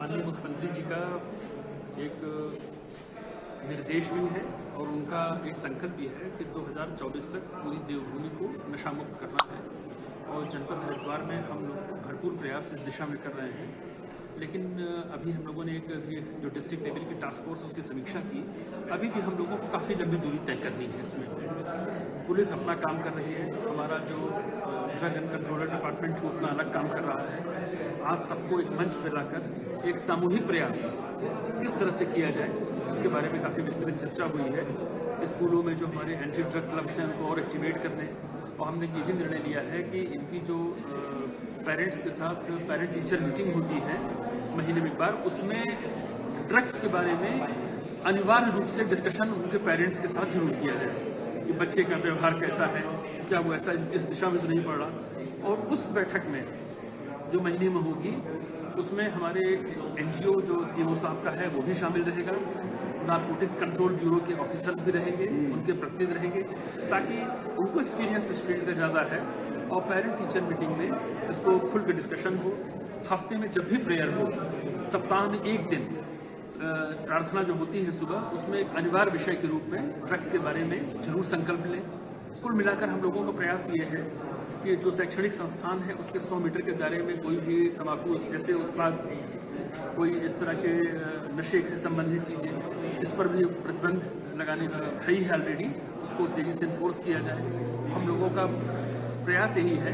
माननीय मुख्यमंत्री जी का एक निर्देश भी है और उनका एक संकल्प भी है कि 2024 तक पूरी देवभूमि को नशा मुक्त करना है और जनपद हरिद्वार में हम लोग भरपूर प्रयास इस दिशा में कर रहे हैं। लेकिन अभी हम लोगों ने एक जो डिस्ट्रिक्ट लेवल की टास्क फोर्स उसकी समीक्षा की। अभी भी हम लोगों को काफ़ी लंबी दूरी तय करनी है। इसमें पुलिस अपना काम कर रही है, हमारा जो ड्रग एंड कंट्रोलर डिपार्टमेंट है उतना अलग काम कर रहा है। आज सबको एक मंच पर लाकर एक सामूहिक प्रयास किस तरह से किया जाए उसके बारे में काफ़ी विस्तृत चर्चा हुई है। स्कूलों में जो हमारे एंटी ड्रग क्लब्स हैं उनको और एक्टिवेट करने, और हमने ये भी निर्णय लिया है कि इनकी जो पेरेंट्स के साथ पेरेंट टीचर मीटिंग होती है महीने में एक बार, उसमें ड्रग्स के बारे में अनिवार्य रूप से डिस्कशन उनके पेरेंट्स के साथ जरूर किया जाए कि बच्चे का व्यवहार कैसा है, क्या वो ऐसा इस दिशा में तो नहीं पड़ रहा। और उस बैठक में जो महीने में होगी उसमें हमारे एनजीओ जो सीएमओ साहब का है वो भी शामिल रहेगा, नारकोटिक्स कंट्रोल ब्यूरो के ऑफिसर्स भी रहेंगे, उनके प्रतिनिधि रहेंगे, ताकि उनको एक्सपीरियंस इस फील्ड का ज़्यादा है। और पेरेंट टीचर मीटिंग में इसको खुल के डिस्कशन हो। हफ्ते में जब भी प्रेयर हो, सप्ताह में एक दिन प्रार्थना जो होती है सुबह, उसमें एक अनिवार्य विषय के रूप में ड्रग्स के बारे में जरूर संकल्प लें। कुल मिलाकर हम लोगों का प्रयास ये है कि जो शैक्षणिक संस्थान है उसके 100 मीटर के दायरे में कोई भी तंबाकू जैसे उत्पाद, कोई इस तरह के नशे से संबंधित चीज़ें, इस पर भी प्रतिबंध लगाने का है ही ऑलरेडी, उसको तेज़ी से इन्फोर्स किया जाए। हम लोगों का प्रयास यही है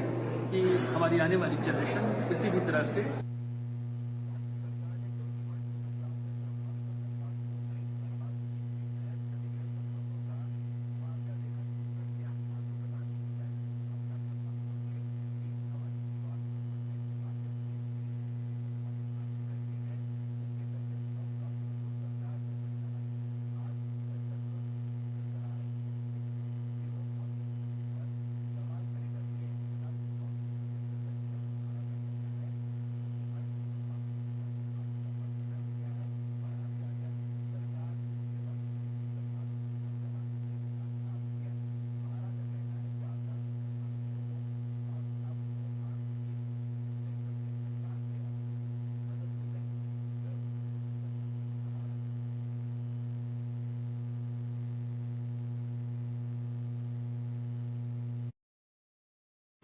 कि हमारी आने वाली जनरेशन किसी भी तरह से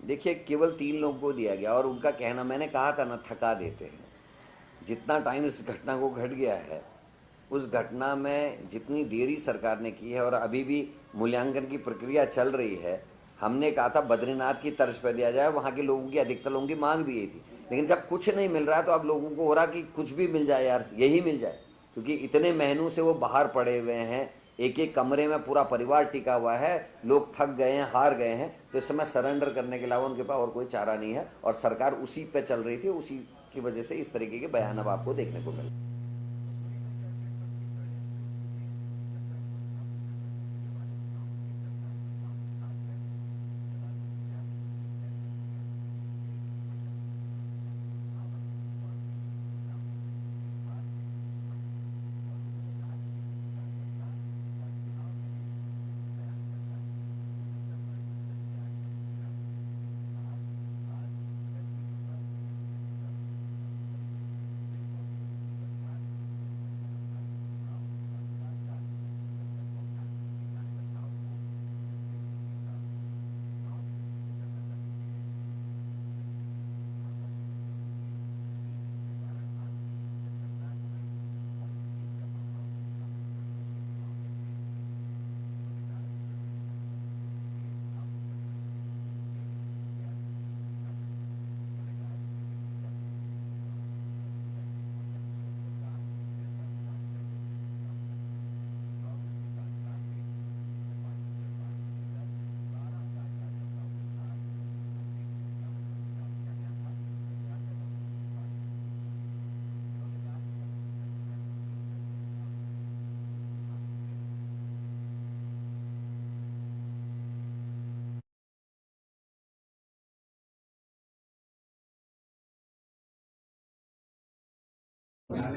देखिए, केवल 3 लोगों को दिया गया और उनका कहना, मैंने कहा था ना, थका देते हैं। जितना टाइम इस घटना को घट गया है, उस घटना में जितनी देरी सरकार ने की है और अभी भी मूल्यांकन की प्रक्रिया चल रही है। हमने कहा था बद्रीनाथ की तर्ज पर दिया जाए, वहाँ के लोगों की, अधिकतर लोगों की मांग भी यही थी। लेकिन जब कुछ नहीं मिल रहा है तो अब लोगों को हो रहा कि कुछ भी मिल जाए यार, यही मिल जाए, क्योंकि इतने महीनों से वो बाहर पड़े हुए हैं, एक एक कमरे में पूरा परिवार टिका हुआ है, लोग थक गए हैं, हार गए हैं। तो इस समय सरेंडर करने के अलावा उनके पास और कोई चारा नहीं है और सरकार उसी पे चल रही थी। उसी की वजह से इस तरीके के बयान अब आपको देखने को मिले।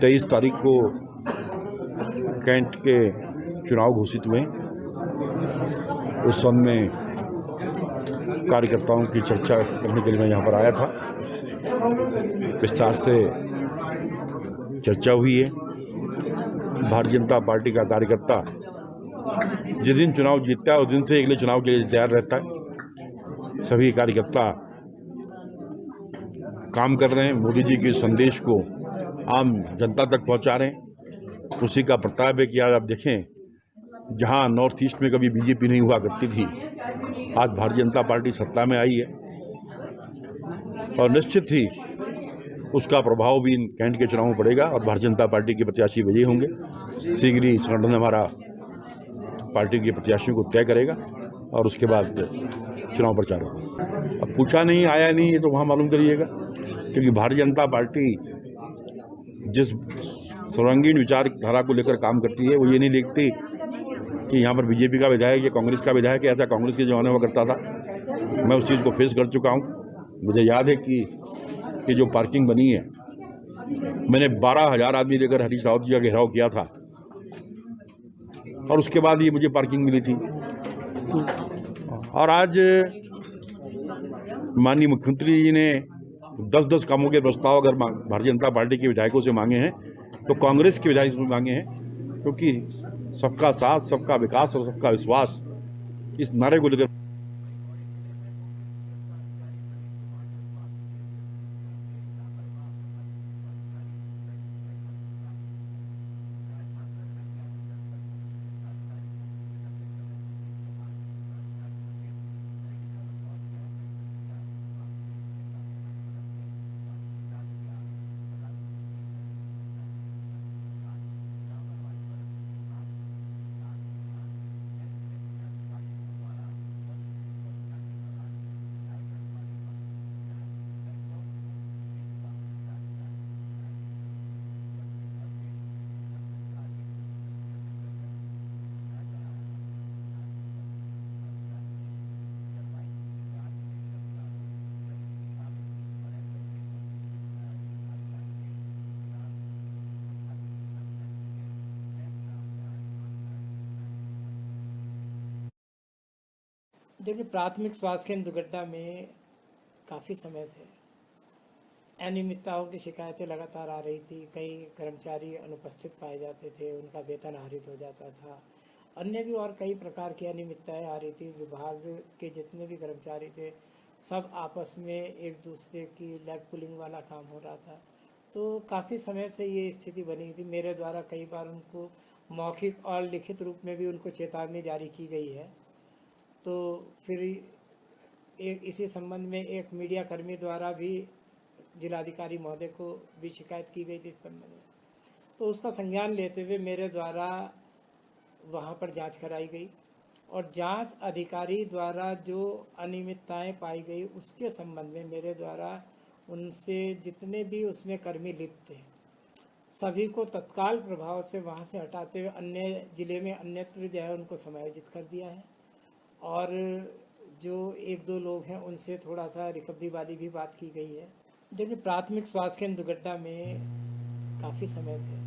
तेईस तारीख को कैंट के चुनाव घोषित हुए। उस संबंध में कार्यकर्ताओं की चर्चा करने के लिए मैं यहाँ पर आया था। विस्तार से चर्चा हुई है। भारतीय जनता पार्टी का कार्यकर्ता जिस दिन चुनाव जीतता है उस दिन से अगले चुनाव के लिए तैयार रहता है। सभी कार्यकर्ता काम कर रहे हैं, मोदी जी के संदेश को आम जनता तक पहुंचा रहे हैं। उसी का प्रताप है कि आज आप देखें, जहां नॉर्थ ईस्ट में कभी बीजेपी नहीं हुआ करती थी, आज भारतीय जनता पार्टी सत्ता में आई है और निश्चित ही उसका प्रभाव भी इन कैंट के चुनाव में पड़ेगा और भारतीय जनता पार्टी के प्रत्याशी विजयी होंगे। शीघ्र ही संगठन हमारा पार्टी के प्रत्याशियों को तय करेगा और उसके बाद चुनाव प्रचार होगा। अब पूछा नहीं, आया नहीं, ये तो वहाँ मालूम करिएगा, क्योंकि भारतीय जनता पार्टी जिस सर्वांगीण विचारधारा को लेकर काम करती है वो ये नहीं देखती कि यहाँ पर बीजेपी का विधायक या कांग्रेस का विधायक है। ऐसा कांग्रेस के जमाने में करता था, मैं उस चीज़ को फेस कर चुका हूँ। मुझे याद है कि जो पार्किंग बनी है, मैंने 12,000 आदमी लेकर हरीश रावत जी का घेराव किया था और उसके बाद ये मुझे पार्किंग मिली थी। और आज माननीय मुख्यमंत्री जी ने 10-10 कामों के प्रस्ताव अगर भारतीय जनता पार्टी के विधायकों से मांगे हैं तो कांग्रेस के विधायकों से मांगे हैं, क्योंकि सबका साथ, सबका विकास और सबका विश्वास इस नारे को लेकर देखिए, प्राथमिक स्वास्थ्य केंद्र दुगड्डा में काफ़ी समय से अनियमितताओं की शिकायतें लगातार आ रही थी। कई कर्मचारी अनुपस्थित पाए जाते थे, उनका वेतन आहरित हो जाता था, अन्य भी और कई प्रकार की अनियमितताएं आ रही थी। विभाग के जितने भी कर्मचारी थे सब आपस में एक दूसरे की लेग पुलिंग वाला काम हो रहा था। तो काफ़ी समय से ये स्थिति बनी थी। मेरे द्वारा कई बार उनको मौखिक और लिखित रूप में भी उनको चेतावनी जारी की गई है। तो फिर इसी संबंध में एक मीडिया कर्मी द्वारा भी जिलाधिकारी महोदय को भी शिकायत की गई थी इस संबंध में। तो उसका संज्ञान लेते हुए मेरे द्वारा वहां पर जांच कराई गई और जांच अधिकारी द्वारा जो अनियमितताएं पाई गई उसके संबंध में मेरे द्वारा उनसे जितने भी उसमें कर्मी लिप्त थे सभी को तत्काल प्रभाव से वहां से हटाते हुए अन्य जिले में अन्यत्र जो है उनको समायोजित कर दिया है। और जो 1-2 लोग हैं उनसे थोड़ा सा रिकवरी वाली भी बात की गई है। देखिए, प्राथमिक स्वास्थ्य केंद्र दुगड्डा में काफ़ी समय से